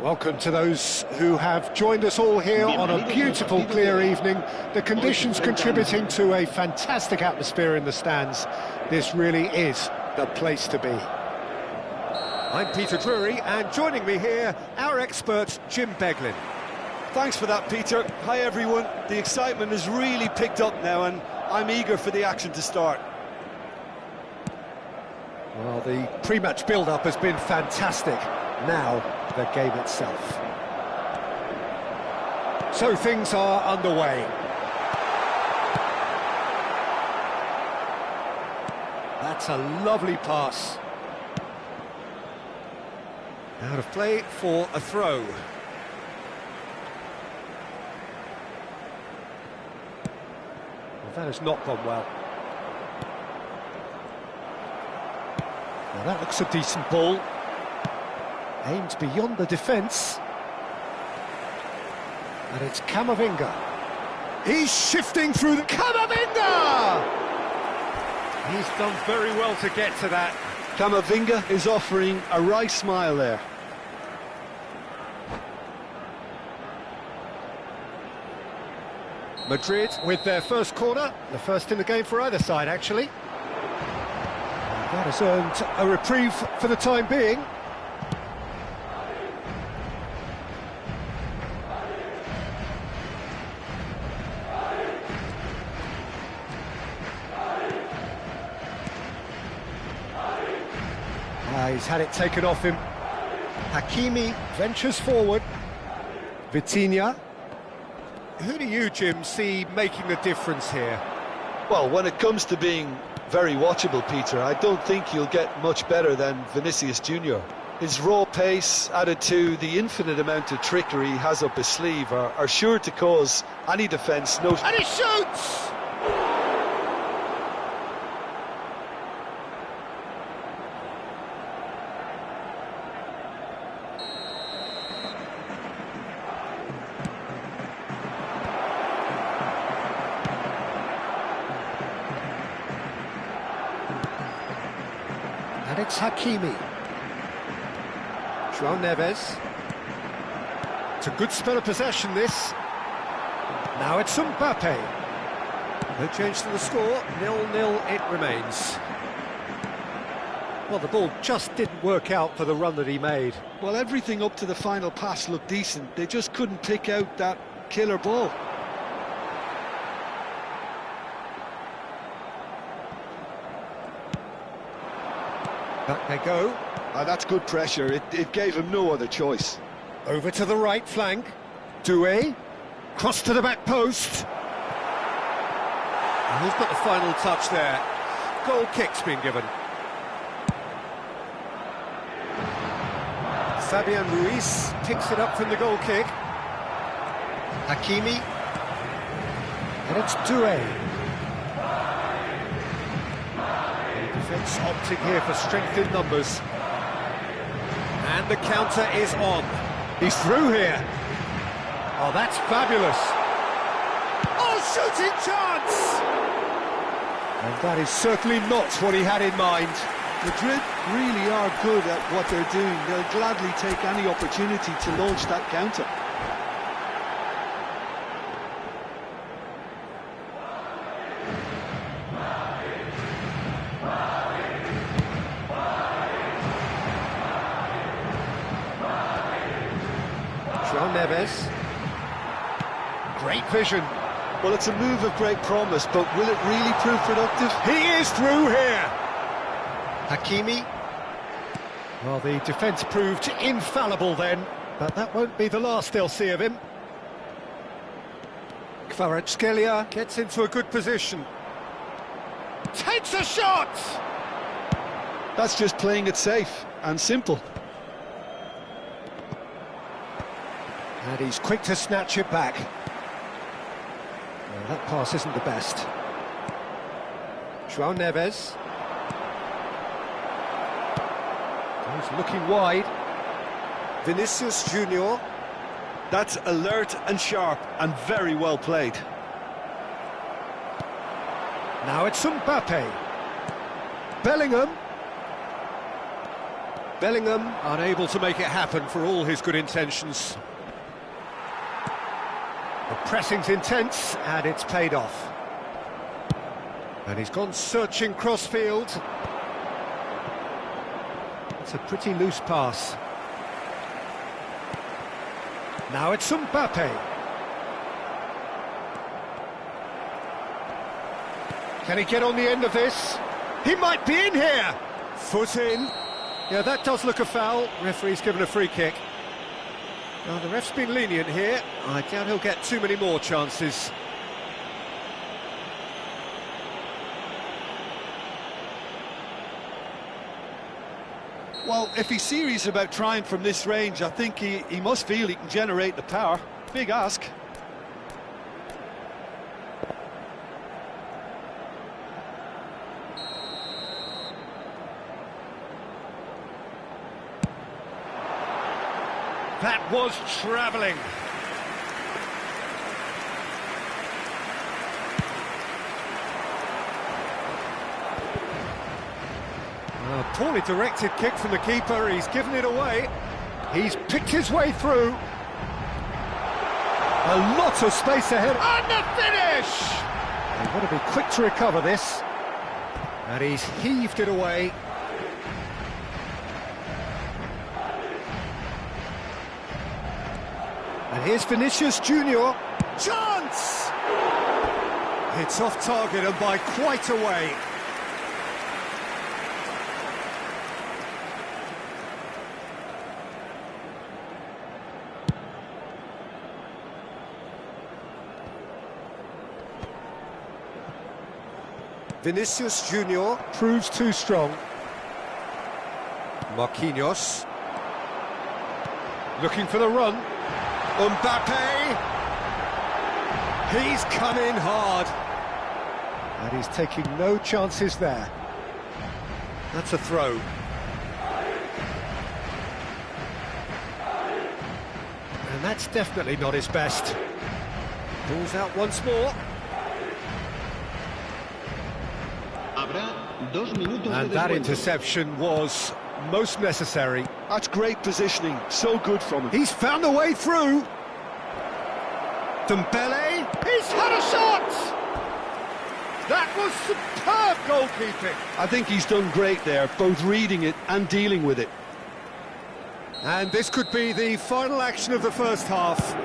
Welcome to those who have joined us all here on a beautiful, clear evening. The conditions contributing to a fantastic atmosphere in the stands. This really is the place to be. I'm Peter Drury, and joining me here, our expert, Jim Beglin. Thanks for that, Peter. Hi, everyone. The excitement has really picked up now, and I'm eager for the action to start. Well, the pre-match build-up has been fantastic. Now, the game itself. So things are underway. That's a lovely pass. Out of play for a throw. Well, that has not gone well. Well, that looks a decent ball. Aimed beyond the defence. And it's Camavinga. He's shifting through the... Camavinga! He's done very well to get to that. Camavinga is offering a wry smile there. Madrid with their first corner. The first in the game for either side, actually. And that has earned a reprieve for the time being. He's had it taken off him. Hakimi ventures forward. Vitinha. Who do you, Jim, see making the difference here? Well, when it comes to being very watchable, Peter, I don't think you'll get much better than Vinicius Junior. His raw pace, added to the infinite amount of trickery he has up his sleeve, are sure to cause any defence no... And he shoots! And it's Hakimi. João Neves. It's a good spell of possession, this. Now it's Mbappe. No change to the score, 0-0 it remains. Well, the ball just didn't work out for the run that he made. Well, everything up to the final pass looked decent. They just couldn't pick out that killer ball. Back they go. That's good pressure. It gave him no other choice. Over to the right flank. Doué. Cross to the back post. And who's got the final touch there? Goal kick's been given. Fabian Ruiz picks it up from the goal kick. Hakimi. And it's Doué. Defence opting here for strength in numbers. And the counter is on. He's through here. Oh, that's fabulous. Oh, shooting chance! And that is certainly not what he had in mind. Madrid really are good at what they're doing. They'll gladly take any opportunity to launch that counter. João Neves. Great vision. Well, it's a move of great promise, but will it really prove productive? He is through here. Hakimi. Well, the defence proved infallible then, but that won't be the last they'll see of him. Kvaratskhelia gets into a good position. Takes a shot! That's just playing it safe and simple. And he's quick to snatch it back. Well, that pass isn't the best. João Neves. He's looking wide. Vinicius Junior. That's alert and sharp and very well played. Now it's Mbappe. Bellingham. Bellingham unable to make it happen for all his good intentions. The pressing's intense and it's paid off. And he's gone searching cross-field. It's a pretty loose pass. Now it's Mbappe. Can he get on the end of this? He might be in here! Foot in. Yeah, that does look a foul. Referee's given a free kick. Now, the ref's been lenient here. I doubt he'll get too many more chances. Well, if he's serious about trying from this range, I think he must feel he can generate the power. Big ask. That was travelling. A poorly directed kick from the keeper, he's given it away. He's picked his way through. A lot of space ahead. And the finish! They've got to be quick to recover this. And he's heaved it away. And here's Vinicius Junior. Chance! It's off target and by quite a way. Vinicius Junior proves too strong. Marquinhos. Looking for the run. Mbappe! He's come in hard. And he's taking no chances there. That's a throw. And that's definitely not his best. Pulls out once more. And that interception was most necessary. That's great positioning, so good from him. He's found a way through. Dembele, he's had a shot! That was superb goalkeeping. I think he's done great there, both reading it and dealing with it. And this could be the final action of the first half.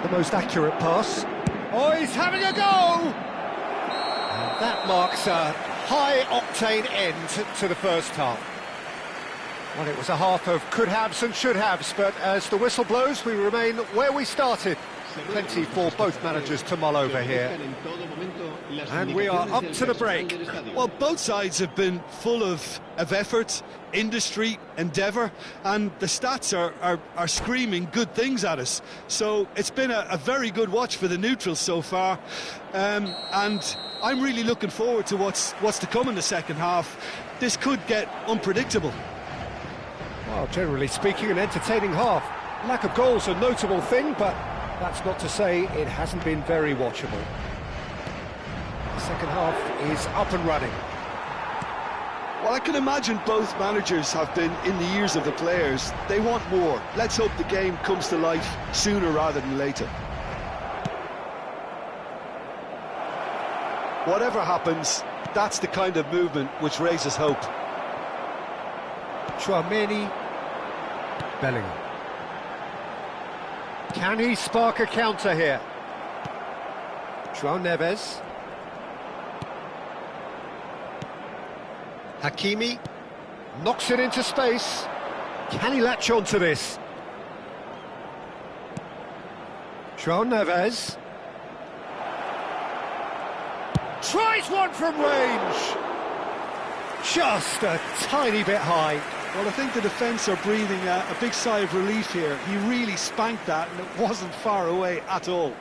The most accurate pass. Oh, he's having a go! And that marks a high-octane end to the first half. Well, it was a half of could-haves and should-haves, but as the whistle blows, we remain where we started. Plenty for both managers to mull over here. And we are up to the break. Well, both sides have been full of effort, industry, endeavour, and the stats are screaming good things at us. So it's been a very good watch for the neutrals so far. And I'm really looking forward to what's to come in the second half. This could get unpredictable. Well, generally speaking, an entertaining half. Lack of goals a notable thing, but that's not to say it hasn't been very watchable. The second half is up and running. Well, I can imagine both managers have been in the ears of the players. They want more. Let's hope the game comes to life sooner rather than later. Whatever happens, that's the kind of movement which raises hope. Tchouaméni, Bellingham. Can he spark a counter here? João Neves. Hakimi knocks it into space. Can he latch on to this? João Neves. Tries one from range. Just a tiny bit high. Well, I think the defence are breathing a big sigh of relief here. He really spanked that and it wasn't far away at all.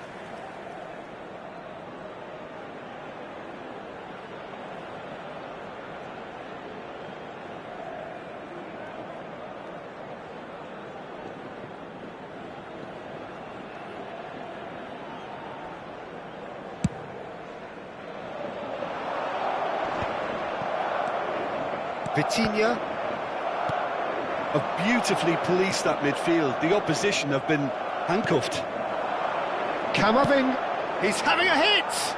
Vitinha. Have beautifully policed that midfield. The opposition have been handcuffed. Kamaving. He's having a hit!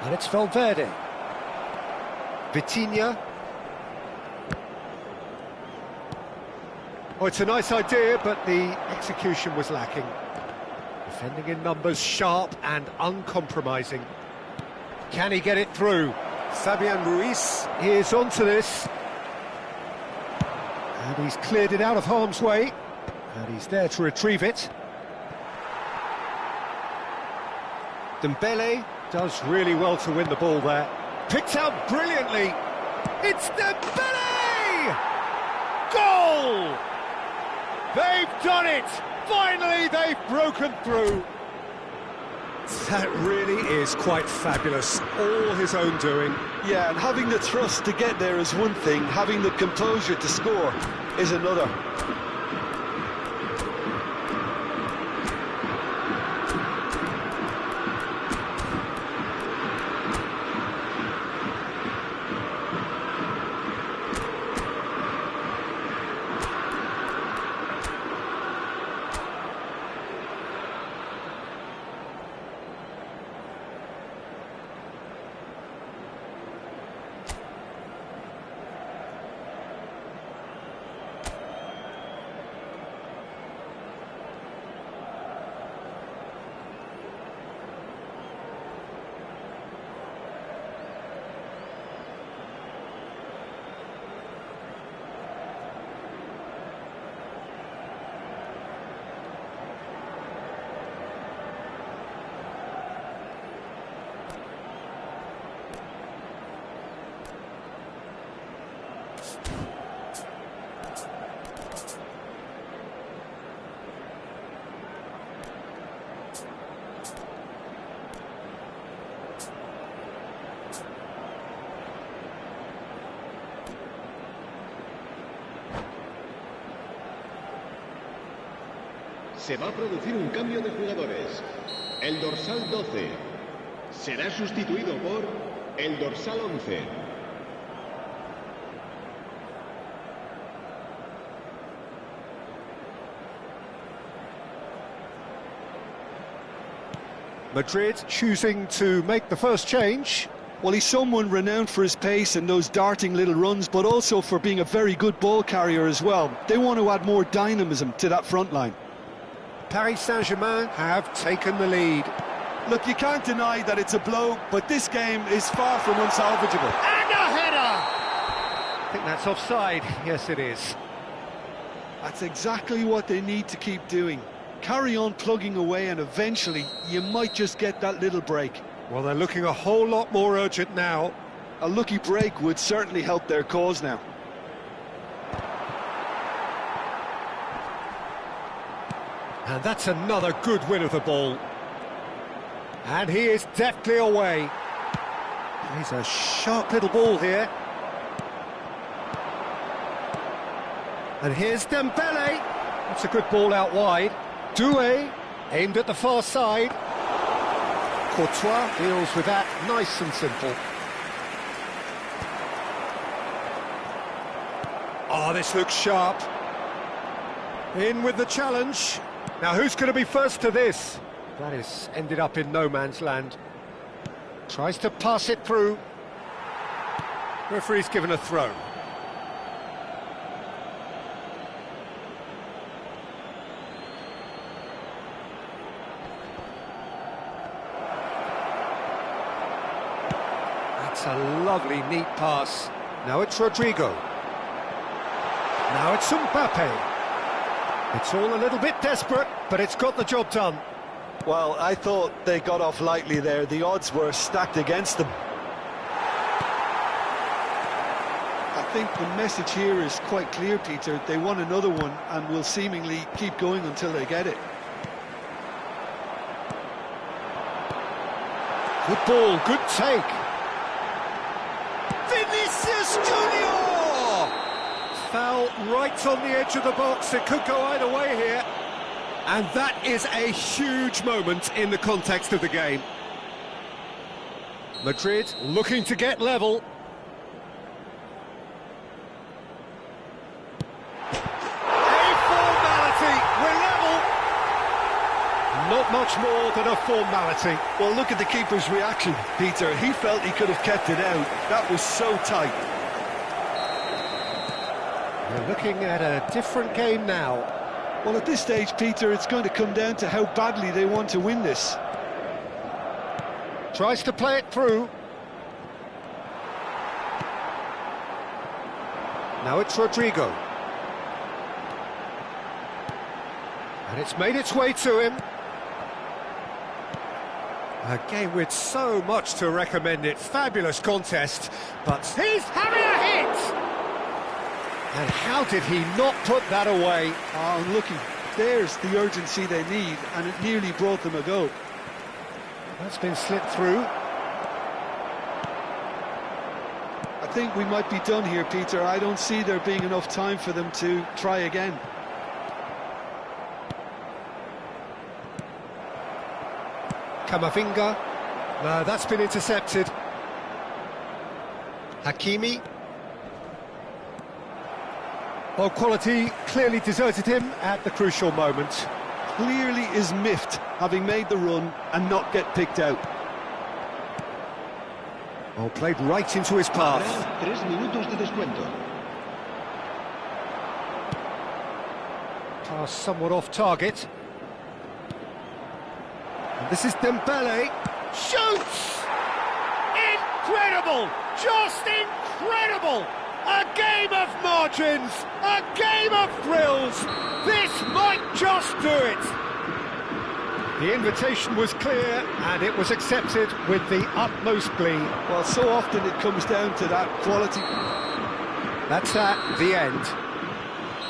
And it's Valverde. Vitinha. Oh, it's a nice idea, but the execution was lacking. Defending in numbers, sharp and uncompromising. Can he get it through? Fabian Ruiz is onto this. And he's cleared it out of harm's way. And he's there to retrieve it. Dembele does really well to win the ball there. Picked out brilliantly. It's Dembele! Goal! They've done it! Finally, they've broken through. That really is quite fabulous. All his own doing. Yeah, and having the trust to get there is one thing. Having the composure to score is another. Se va a producir un cambio de jugadores. El dorsal 12 será sustituido por el dorsal 11. Madrid choosing to make the first change. Well, he's someone renowned for his pace and those darting little runs, but also for being a very good ball carrier as well. They want to add more dynamism to that front line. Paris Saint-Germain have taken the lead. Look, you can't deny that it's a blow, but this game is far from unsalvageable. And a header! I think that's offside. Yes, it is. That's exactly what they need to keep doing. Carry on plugging away and eventually you might just get that little break. Well, they're looking a whole lot more urgent now. A lucky break would certainly help their cause now. And that's another good win of the ball. And he is deftly away. He's a sharp little ball here. And here's Dembele. That's a good ball out wide. Doué aimed at the far side. Courtois deals with that nice and simple. Oh, this looks sharp. In with the challenge. Now, who's going to be first to this? That is ended up in no man's land. Tries to pass it through. Referee's given a throw. That's a lovely, neat pass. Now it's Rodrigo. Now it's Mbappe. It's all a little bit desperate, but it's got the job done. Well, I thought they got off lightly there. The odds were stacked against them. I think the message here is quite clear, Peter. They want another one and will seemingly keep going until they get it. Good ball, good take. Vinicius Junior! Foul right on the edge of the box. It could go either way here. And that is a huge moment in the context of the game. Madrid looking to get level. A formality, we're level. Not much more than a formality. Well, look at the keeper's reaction, Peter. He felt he could have kept it out. That was so tight. We're looking at a different game now. Well, at this stage, Peter, it's going to come down to how badly they want to win this. Tries to play it through. Now it's Rodrigo. And it's made its way to him. A game with so much to recommend it. Fabulous contest, but he's having a hit! And how did he not put that away? Oh, looky, there's the urgency they need, and it nearly brought them a goal. That's been slipped through. I think we might be done here, Peter. I don't see there being enough time for them to try again. Camavinga. No, that's been intercepted. Hakimi. Well, quality clearly deserted him at the crucial moment. Clearly is miffed, having made the run and not get picked out. Well, played right into his path. 3 minutos de descuento. Pass somewhat off target. And this is Dembele. Shoots! Incredible! Just incredible! A game of margins, a game of thrills. This might just do it. The invitation was clear and it was accepted with the utmost glee. Well, so often it comes down to that quality. That's at the end.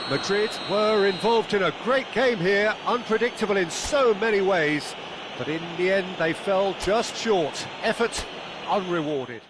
Madrid were involved in a great game here, unpredictable in so many ways, but in the end they fell just short. Effort unrewarded.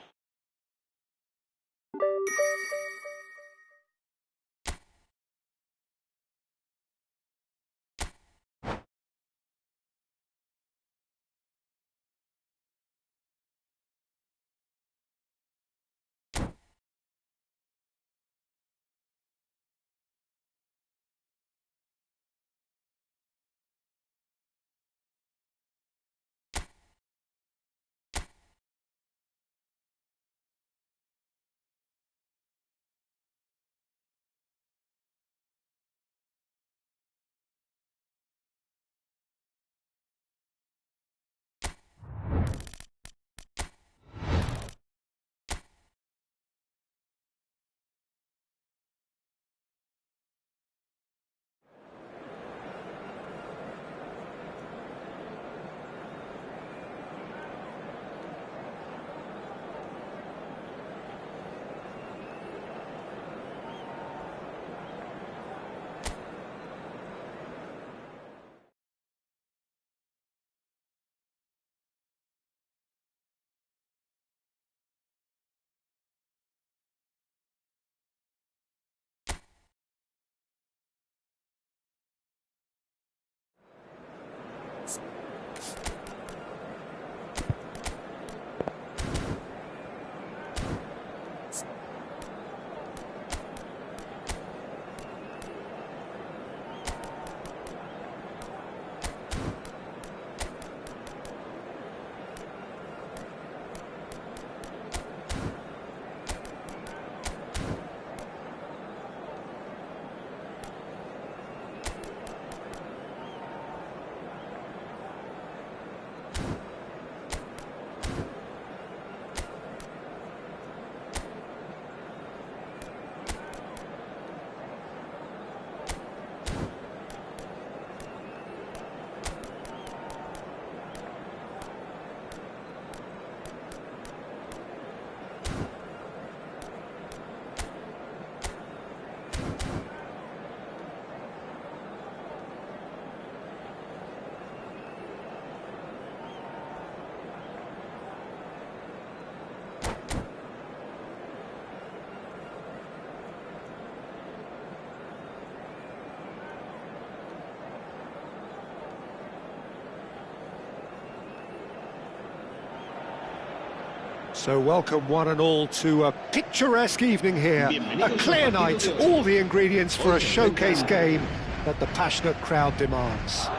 So welcome one and all to a picturesque evening here. A clear night, all the ingredients for a showcase game that the passionate crowd demands.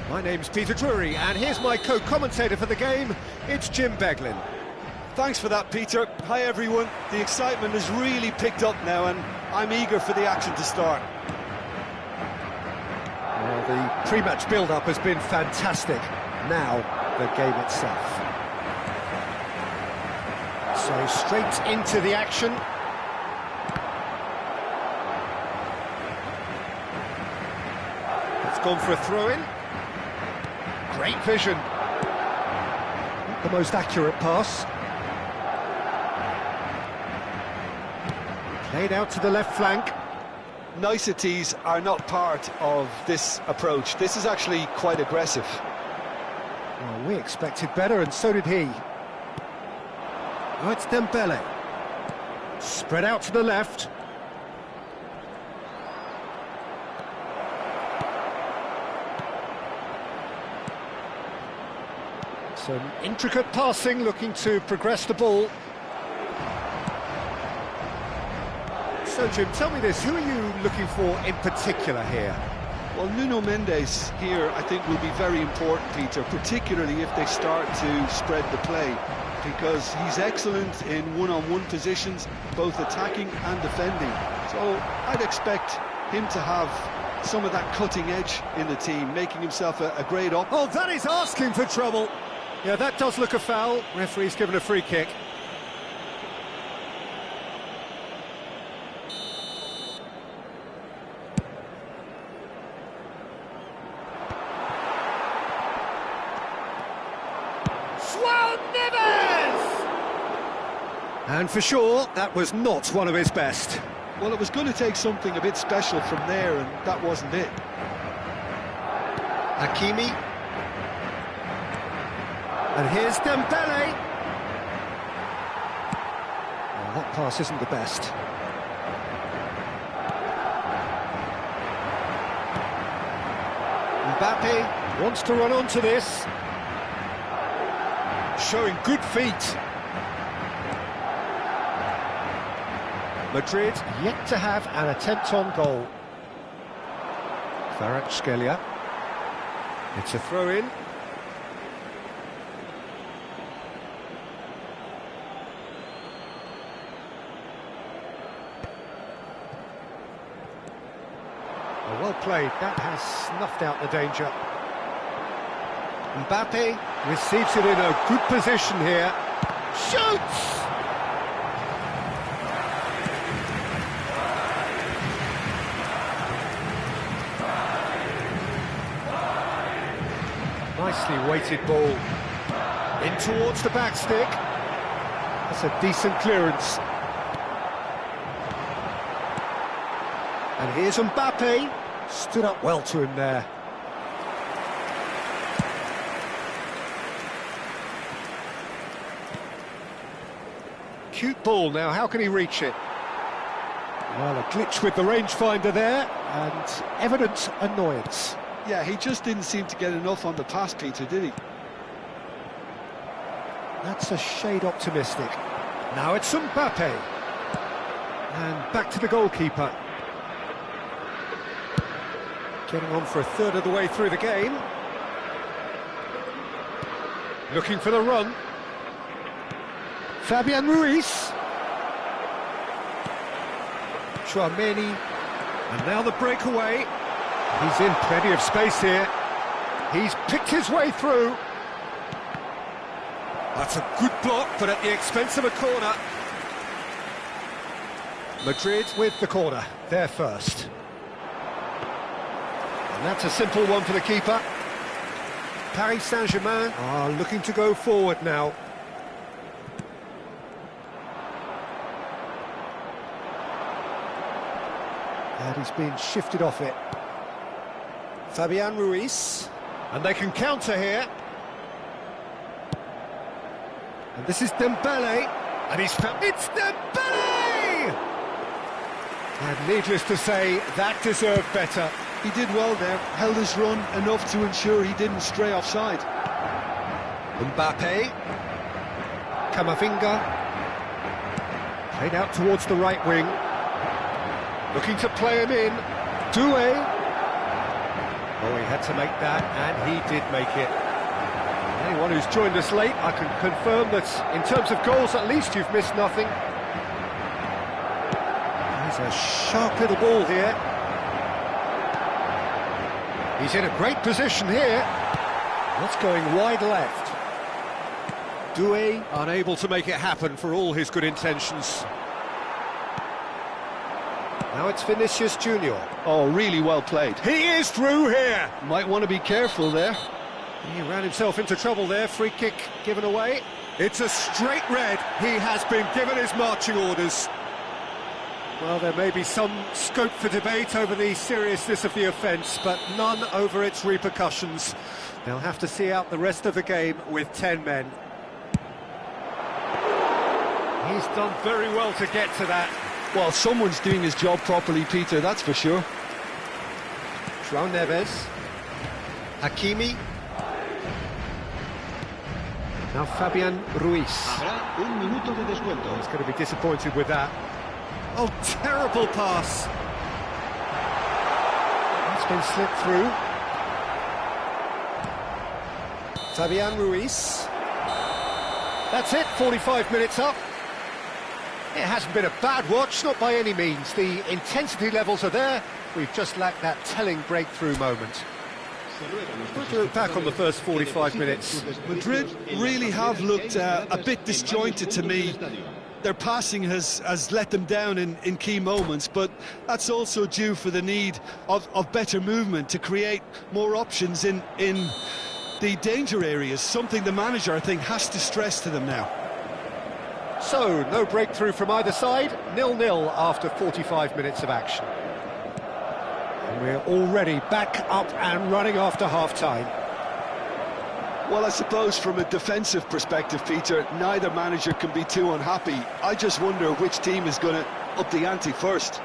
My name's Peter Drury, and here's my co-commentator for the game, it's Jim Beglin. Thanks for that, Peter. Hi, everyone. The excitement has really picked up now, and I'm eager for the action to start. Well, the pre-match build-up has been fantastic. Now, the game itself. So straight into the action. It's gone for a throw-in. Great vision. Not the most accurate pass. Played out to the left flank. Niceties are not part of this approach. This is actually quite aggressive. Well, we expected better, and so did he. Oh, it's Dembele. Spread out to the left. Some intricate passing, looking to progress the ball. So, Jim, tell me this, who are you looking for in particular here? Well, Nuno Mendes here, I think, will be very important, Peter, particularly if they start to spread the play, because he's excellent in one-on-one positions, both attacking and defending. So I'd expect him to have some of that cutting edge in the team, making himself a great option. Oh, that is asking for trouble. Yeah, that does look a foul. Referee's given a free kick. And for sure, that was not one of his best. Well, it was going to take something a bit special from there, and that wasn't it. Hakimi. And here's Dembele. Well, that pass isn't the best. Mbappe wants to run onto this. Showing good feet. Madrid yet to have an attempt on goal. Kvaratskhelia. It's a throw-in. Well played, that has snuffed out the danger. Mbappe receives it in a good position here. Shoots! Nicely weighted ball. In towards the back stick. That's a decent clearance. And here's Mbappe. Stood up well to him there. Cute ball now, how can he reach it? Well, a glitch with the rangefinder there, and evident annoyance. Yeah, he just didn't seem to get enough on the pass, Peter, did he? That's a shade optimistic. Now it's Mbappe. And back to the goalkeeper. Getting on for a third of the way through the game. Looking for the run. Fabian Ruiz. Chouameni. And now the breakaway. He's in plenty of space here. He's picked his way through. That's a good block, but at the expense of a corner. Madrid with the corner, they're first. And that's a simple one for the keeper. Paris Saint-Germain are looking to go forward now. And he's been shifted off it. Fabian Ruiz. And they can counter here. And this is Dembele. And he's found... It's Dembele! And needless to say, that deserved better. He did well there, held his run enough to ensure he didn't stray offside. Mbappe. Camavinga. Played out towards the right wing. Looking to play him in. Doué. Oh, he had to make that, and he did make it. Anyone who's joined us late, I can confirm that in terms of goals, at least you've missed nothing. There's a sharp little ball here. He's in a great position here. That's going wide left. Doué unable to make it happen for all his good intentions. Now it's Vinicius Junior. Oh, really well played. He is through here. Might want to be careful there. He ran himself into trouble there. Free kick given away. It's a straight red. He has been given his marching orders. Well, there may be some scope for debate over the seriousness of the offence, but none over its repercussions. They'll have to see out the rest of the game with 10 men. He's done very well to get to that. Well, someone's doing his job properly, Peter, that's for sure. João Neves. Hakimi. Now Fabian Ruiz. Habrá un minuto de descuento. He's going to be disappointed with that. Oh, terrible pass. It's been slipped through. Fabian Ruiz. That's it, 45 minutes up. It hasn't been a bad watch, not by any means. The intensity levels are there. We've just lacked that telling breakthrough moment. Let's look back on the first 45 minutes. Madrid really have looked a bit disjointed to me. Their passing has let them down in key moments, but that's also due for the need of better movement to create more options in the danger areas, something the manager, I think, has to stress to them now. So, no breakthrough from either side, 0-0 after 45 minutes of action. And we're already back up and running after half-time. Well, I suppose from a defensive perspective, Peter, neither manager can be too unhappy. I just wonder which team is going to up the ante first.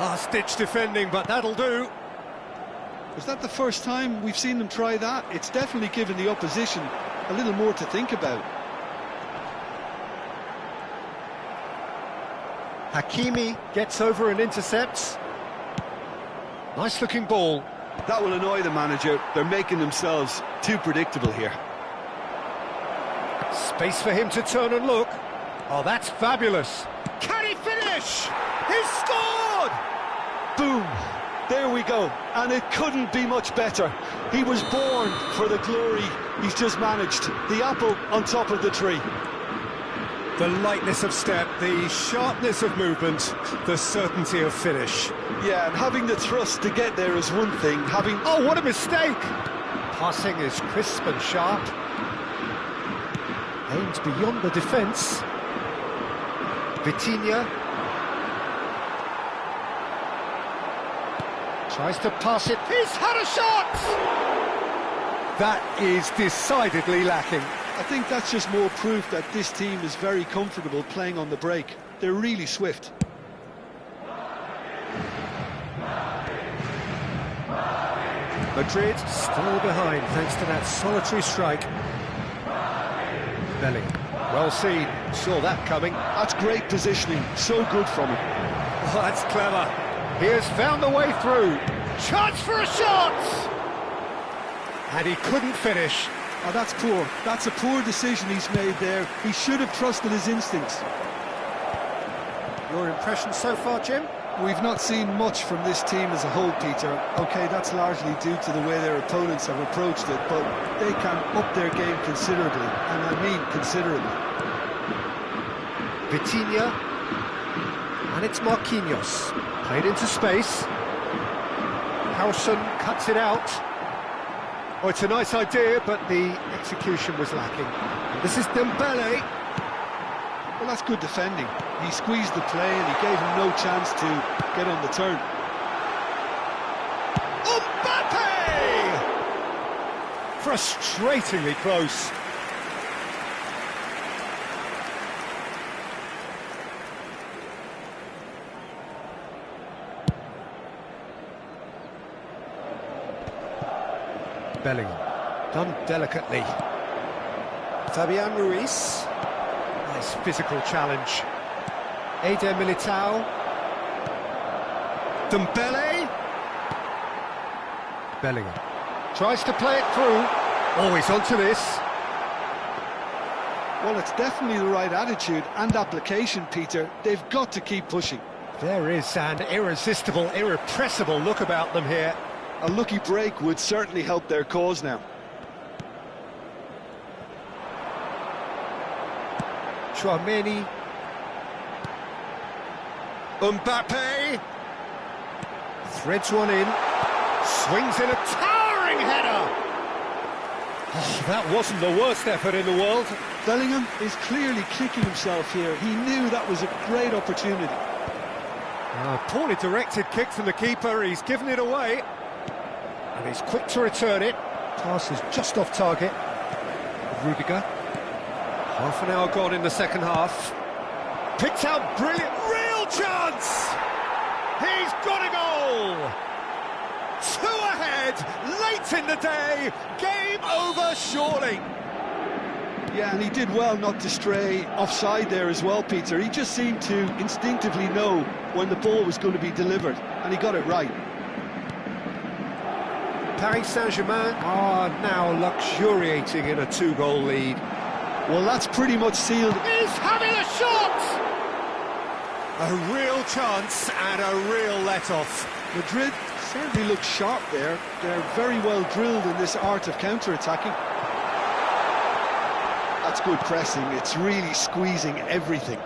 Last-ditch defending, but that'll do. Was that the first time we've seen them try that? It's definitely given the opposition a little more to think about. Hakimi gets over and intercepts. Nice looking ball. That will annoy the manager. They're making themselves too predictable here. Space for him to turn and look. Oh, that's fabulous. Can he finish? He's scored! Boom! There we go. And it couldn't be much better. He was born for the glory he's just managed. The apple on top of the tree. The lightness of step, the sharpness of movement, the certainty of finish. Yeah, and having the thrust to get there is one thing. Oh, what a mistake! Passing is crisp and sharp. Aimed beyond the defence. Vitinha. Tries to pass it. He's had a shot! That is decidedly lacking. I think that's just more proof that this team is very comfortable playing on the break. They're really swift. Madrid still behind thanks to that solitary strike. Belling, well seen, saw that coming. That's great positioning, so good from him. Oh, that's clever. He has found the way through. Chance for a shot! And he couldn't finish. Oh, that's poor. That's a poor decision he's made there. He should have trusted his instincts. Your impression so far, Jim? We've not seen much from this team as a whole, Peter. OK, that's largely due to the way their opponents have approached it, but they can up their game considerably, and I mean considerably. Vitinha, and it's Marquinhos. Played into space. Howson cuts it out. Oh, it's a nice idea, but the execution was lacking. And this is Dembele. Well, that's good defending. He squeezed the play and he gave him no chance to get on the turn. Mbappe! Frustratingly close. Bellingham. Done delicately. Fabian Ruiz. Nice physical challenge. Eder Militao. Dembele. Bellingham. Tries to play it through. Always onto this. Well, it's definitely the right attitude and application, Peter. They've got to keep pushing. There is an irresistible, irrepressible look about them here. A lucky break would certainly help their cause now. Chouameni. Mbappe. Threads one in. Swings in a towering header. Oh, that wasn't the worst effort in the world. Bellingham is clearly kicking himself here. He knew that was a great opportunity. Poorly directed kick from the keeper. He's given it away. And he's quick to return it. Pass is just off target. Rudiger. Half an hour gone in the second half. Picked out brilliant. Real chance! He's got a goal! 2 ahead, late in the day. Game over, surely. Yeah, and he did well not to stray offside there as well, Peter. He just seemed to instinctively know when the ball was going to be delivered, and he got it right. Paris Saint-Germain are now luxuriating in a 2-goal lead. Well, that's pretty much sealed. He's having a shot! A real chance and a real let-off. Madrid certainly look sharp there. They're very well drilled in this art of counter-attacking. That's good pressing. It's really squeezing everything.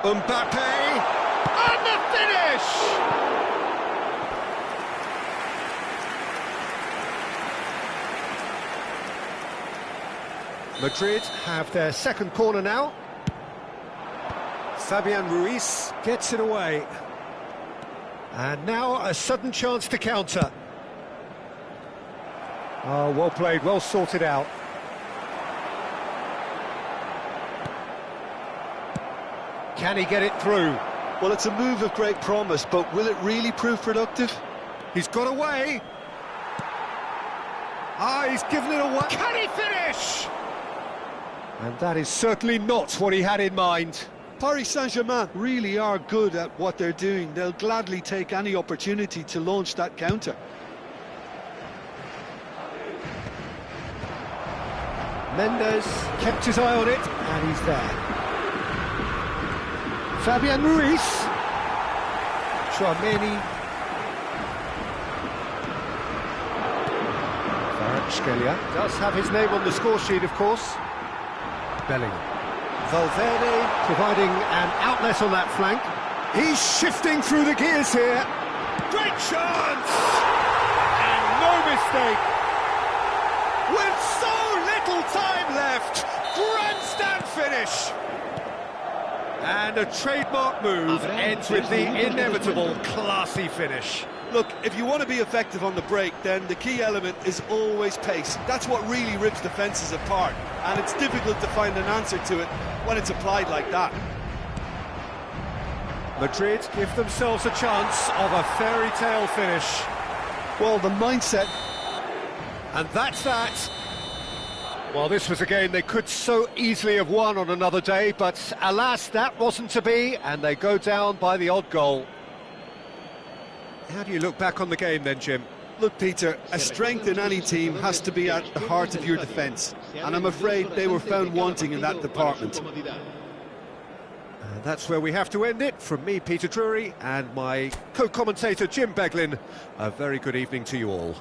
Mbappe! And the finish! Madrid have their second corner now. Fabian Ruiz gets it away. And now a sudden chance to counter. Oh, well played, well sorted out. Can he get it through? Well, it's a move of great promise, but will it really prove productive? He's got away. He's given it away. Can he finish? And that is certainly not what he had in mind. Paris Saint-Germain really are good at what they're doing. They'll gladly take any opportunity to launch that counter. Mendes kept his eye on it, and he's there. Fabian Ruiz. Chouameni. Kvaratskhelia does have his name on the score sheet, of course. Bellingham. Valverde providing an outlet on that flank. He's shifting through the gears here. Great chance! And no mistake. With so little time left, grandstand finish. And a trademark move ends with the inevitable classy finish. Look, if you want to be effective on the break, then the key element is always pace. That's what really rips defences apart, and it's difficult to find an answer to it when it's applied like that. Madrid give themselves a chance of a fairy tale finish. Well, the mindset... And that's that. Well, this was a game they could so easily have won on another day, but alas, that wasn't to be, and they go down by the odd goal. How do you look back on the game then, Jim? Look, Peter, a strength in any team has to be at the heart of your defence, and I'm afraid they were found wanting in that department. And that's where we have to end it. From me, Peter Drury, and my co-commentator, Jim Beglin, a very good evening to you all.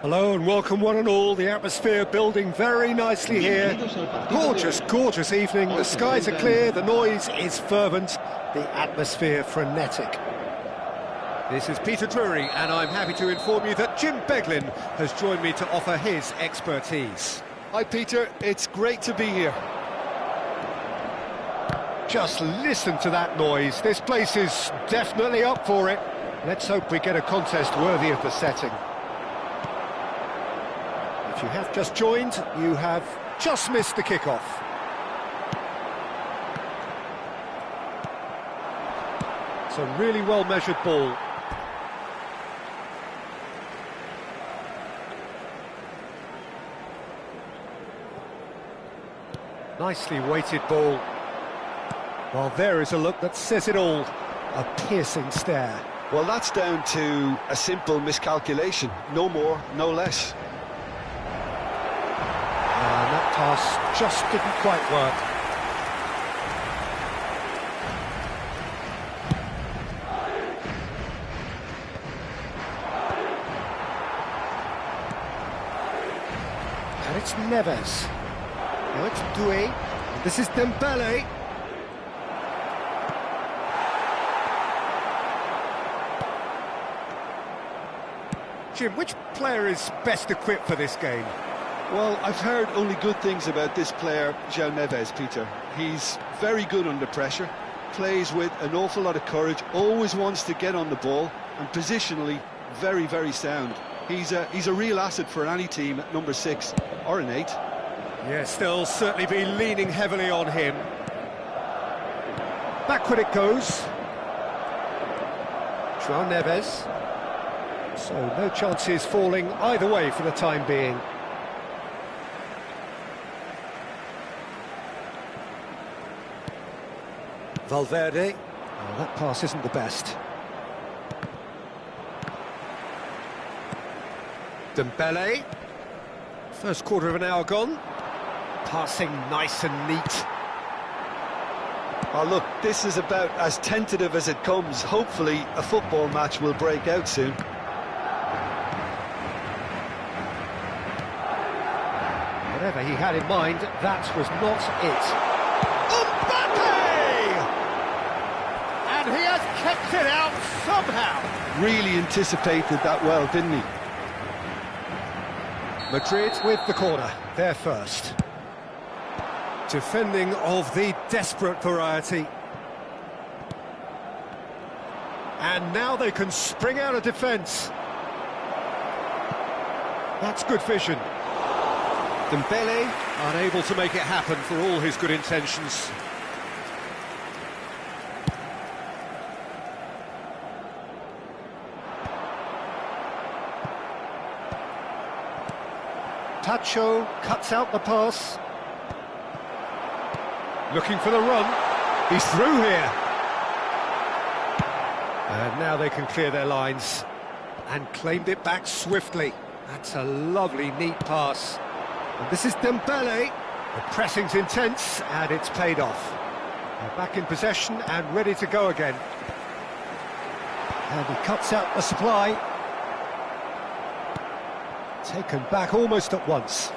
Hello and welcome one and all, the atmosphere building very nicely here. Gorgeous, gorgeous evening, the skies are clear, the noise is fervent, the atmosphere frenetic. This is Peter Drury and I'm happy to inform you that Jim Beglin has joined me to offer his expertise. Hi Peter, it's great to be here. Just listen to that noise, this place is definitely up for it. Let's hope we get a contest worthy of the setting. If you have just joined, you have just missed the kickoff. It's a really well-measured ball. Nicely weighted ball. Well, there is a look that says it all. A piercing stare. Well, that's down to a simple miscalculation. No more, no less. And that pass just didn't quite work. And it's Neves. Now it's Doué. This is Dembele. Jim, which player is best equipped for this game? Well, I've heard only good things about this player, João Neves, Peter. He's very good under pressure, plays with an awful lot of courage, always wants to get on the ball, and positionally, very, very sound. He's a real asset for any team at number 6 or an 8. Yeah, still certainly be leaning heavily on him. Backward it goes. João Neves. So no chances falling either way for the time being. Valverde. Oh, that pass isn't the best. Dembele. First quarter of an hour gone. Passing nice and neat. Oh, look, this is about as tentative as it comes. Hopefully, a football match will break out soon. Whatever he had in mind, that was not it. Mbappe! And he has kept it out somehow. Really anticipated that well, didn't he? Madrid with the corner, they're first. Defending of the desperate variety. And now they can spring out of defence. That's good vision. Dembele unable to make it happen for all his good intentions. Tacho cuts out the pass. Looking for the run. He's through here. And now they can clear their lines. And claimed it back swiftly. That's a lovely, neat pass. And this is Dembele. The pressing's intense, and it's paid off. They're back in possession and ready to go again. And he cuts out the supply. Taken back almost at once.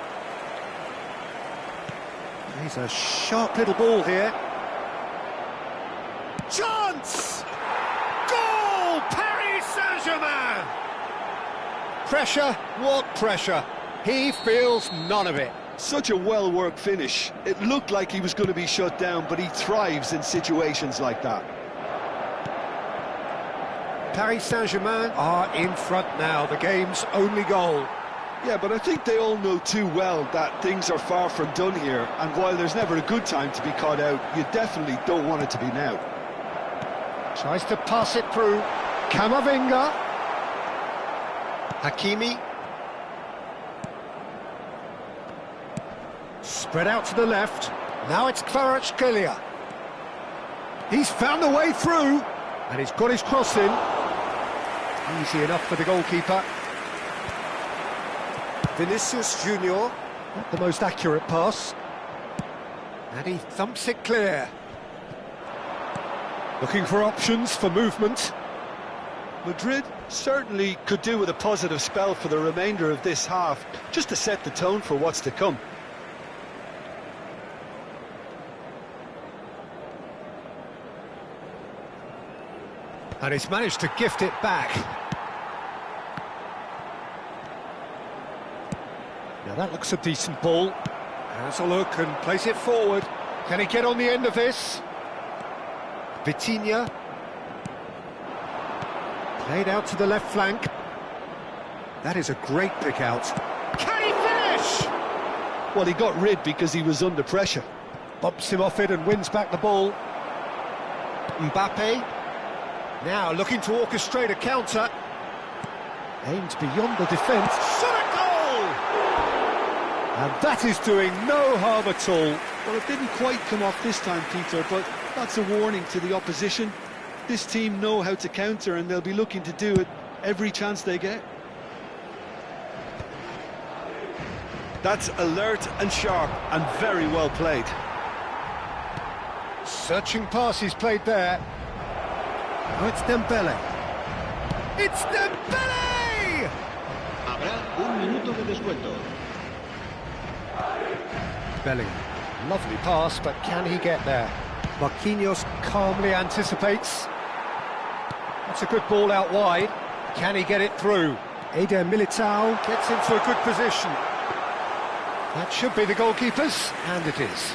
He's a sharp little ball here. Chance! Goal! Paris Saint-Germain! Pressure? What pressure? He feels none of it. Such a well-worked finish. It looked like he was going to be shut down, but he thrives in situations like that. Paris Saint-Germain are in front now, the game's only goal. Yeah, but I think they all know too well that things are far from done here, and while there's never a good time to be caught out, you definitely don't want it to be now. Tries to pass it through. Camavinga. Hakimi. Spread out to the left. Now it's Kvaratskhelia. He's found a way through, and he's got his cross in. Easy enough for the goalkeeper. Vinicius Junior, not the most accurate pass. And he thumps it clear. Looking for options for movement. Madrid certainly could do with a positive spell for the remainder of this half, just to set the tone for what's to come. And he's managed to gift it back. Now that looks a decent ball. Has a look and plays it forward. Can he get on the end of this? Vitinha. Played out to the left flank. That is a great pick out. Can he finish? Well, he got rid because he was under pressure. Bumps him off it and wins back the ball. Mbappe. Now looking to orchestrate a counter. Aimed beyond the defence. Shot a goal! And that is doing no harm at all. Well, it didn't quite come off this time, Peter, but that's a warning to the opposition. This team know how to counter, and they'll be looking to do it every chance they get. That's alert and sharp and very well played. Searching pass he's played there. Oh, it's Dembele. It's Dembele! Habrá un minuto de descuento. Bellingham. Lovely pass, but can he get there? Marquinhos calmly anticipates. That's a good ball out wide. Can he get it through? Eder Militao gets into a good position. That should be the goalkeeper's, and it is.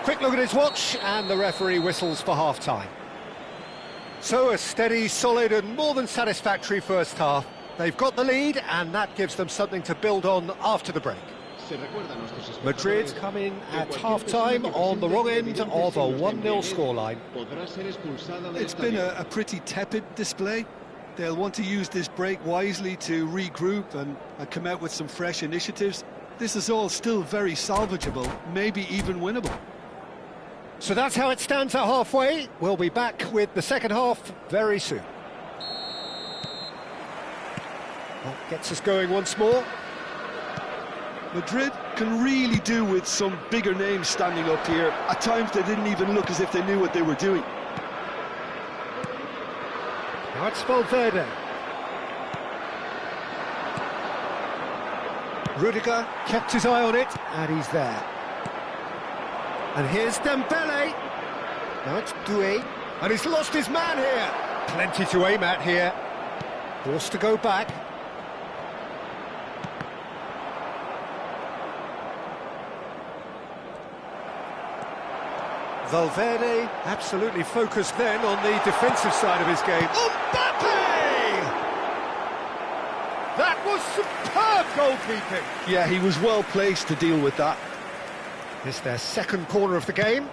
Quick look at his watch, and the referee whistles for half-time. So a steady, solid and more than satisfactory first half. They've got the lead, and that gives them something to build on after the break. Madrid come in at half-time on the wrong end of a 1-0 scoreline. It's been a pretty tepid display. They'll want to use this break wisely to regroup and come out with some fresh initiatives. This is all still very salvageable, maybe even winnable. So that's how it stands at halfway. We'll be back with the second half very soon. That gets us going once more. Madrid can really do with some bigger names standing up here. At times they didn't even look as if they knew what they were doing. Now it's Valverde. Rudiger kept his eye on it, and he's there. And here's Dembele. Now it's Doué, and he's lost his man here. Plenty to aim at here. Forced to go back. Valverde absolutely focused then on the defensive side of his game. Mbappe! That was superb goalkeeping. Yeah, he was well placed to deal with that. It's their second corner of the game.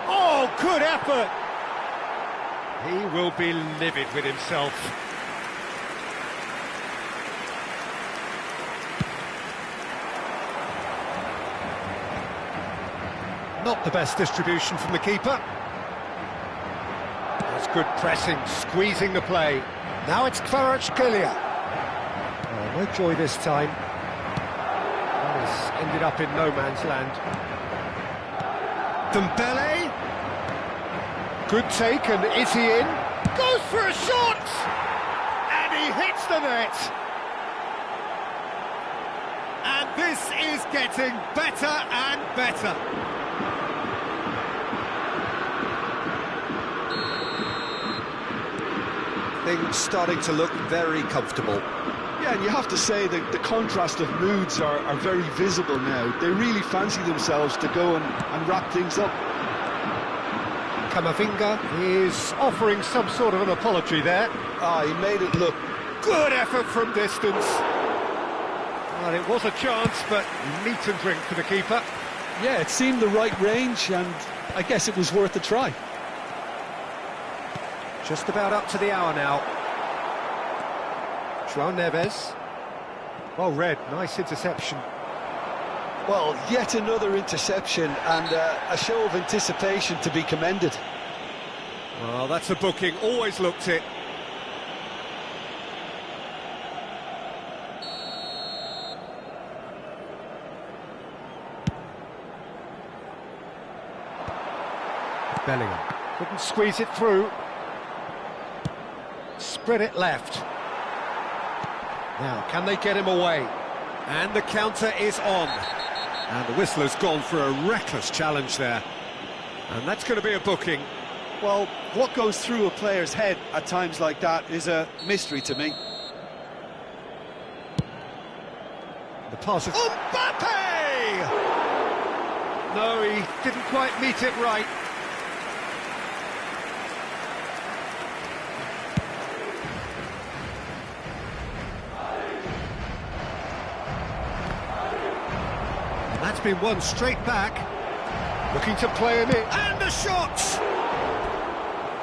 Oh, good effort! He will be livid with himself. Not the best distribution from the keeper. That's good pressing, squeezing the play. Now it's Kvaratskhelia. Oh, no joy this time. Well, he's ended up in no man's land. Dembele. Good take, and is he in? Goes for a shot! And he hits the net! And this is getting better and better. Things starting to look very comfortable. Yeah, and you have to say that the contrast of moods are very visible now. They really fancy themselves to go and wrap things up. Camavinga is offering some sort of an apology there. He made it look... Good effort from distance. Well, it was a chance, but meat and drink for the keeper. Yeah, it seemed the right range, and I guess it was worth a try. Just about up to the hour now. João Neves. Well read, nice interception. Well, yet another interception, and a show of anticipation to be commended. Well, that's a booking, always looked it. Bellingham couldn't squeeze it through. Spread it left. Now, can they get him away? And the counter is on. And the whistler's gone for a reckless challenge there. And that's going to be a booking. Well, what goes through a player's head at times like that is a mystery to me. The pass of... Mbappe! No, he didn't quite meet it right. That's been won straight back. Looking to play him in. And the shot!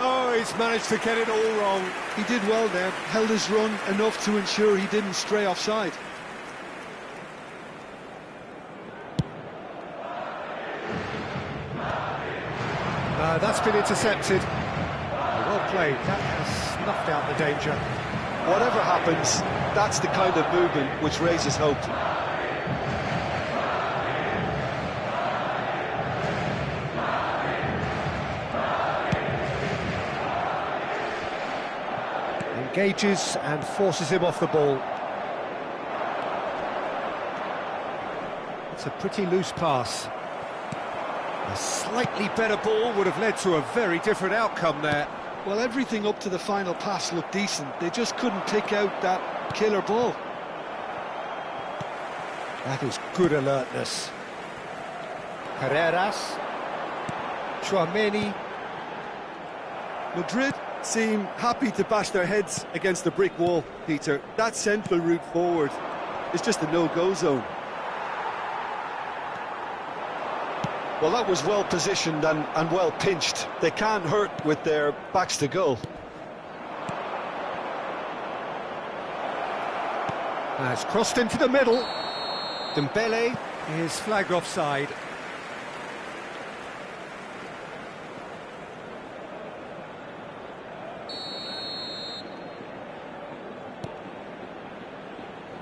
Oh, he's managed to get it all wrong. He did well there, held his run enough to ensure he didn't stray offside. That's been intercepted. Well played. That has snuffed out the danger. Whatever happens, that's the kind of movement which raises hope. Engages and forces him off the ball. It's a pretty loose pass. A slightly better ball would have led to a very different outcome there. Well, everything up to the final pass looked decent. They just couldn't pick out that killer ball. That is good alertness. Carreras. Chouameni. Madrid seem happy to bash their heads against the brick wall, Peter. That central route forward is just a no-go zone. Well, that was well positioned and well pinched. They can't hurt with their backs to goal. Has crossed into the middle. Dembele is flagged offside.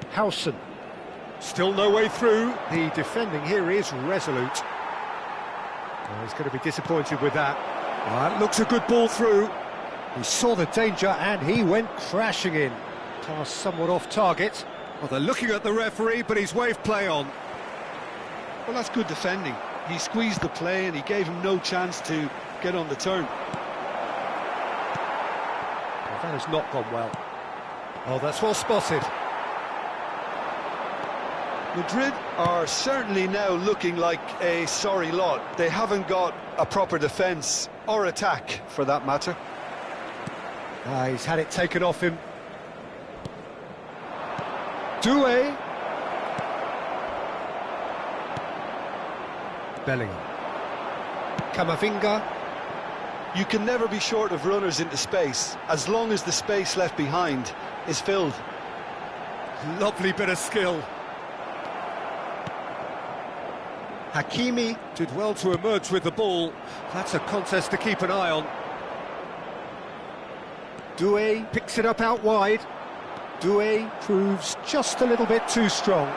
Howson. Still no way through. The defending here is resolute. Oh, he's going to be disappointed with that. That looks a good ball through. He saw the danger and he went crashing in. Pass somewhat off target. Well, they're looking at the referee, but he's waved play on. Well, that's good defending. He squeezed the play and he gave him no chance to get on the turn. Well, that has not gone well. Oh, that's well spotted. Madrid are certainly now looking like a sorry lot. They haven't got a proper defence or attack, for that matter. He's had it taken off him. Doué. Bellingham. Camavinga. You can never be short of runners into space, as long as the space left behind is filled. Lovely bit of skill. Hakimi did well to emerge with the ball. That's a contest to keep an eye on. Doué picks it up out wide. Doué proves just a little bit too strong.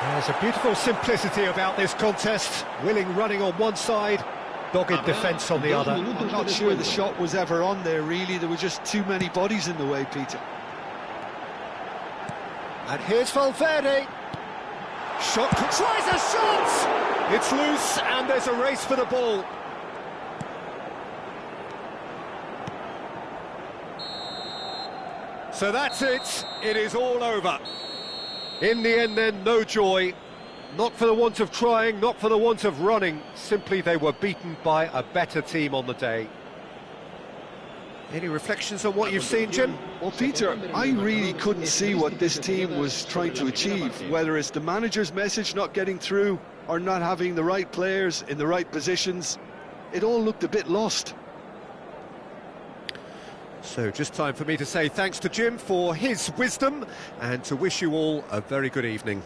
There's a beautiful simplicity about this contest. Willing running on one side, dogged defence on the other. I'm not sure the shot was ever on there, really. There were just too many bodies in the way, Peter. And here's Valverde. Shot, tries a shot! It's loose and there's a race for the ball. So that's it, it is all over. In the end then, no joy. Not for the want of trying, not for the want of running. Simply they were beaten by a better team on the day. Any reflections on what you've seen, Jim? Well, Peter, I really couldn't see what this team was trying to achieve, whether it's the manager's message not getting through or not having the right players in the right positions. It all looked a bit lost. So just time for me to say thanks to Jim for his wisdom and to wish you all a very good evening.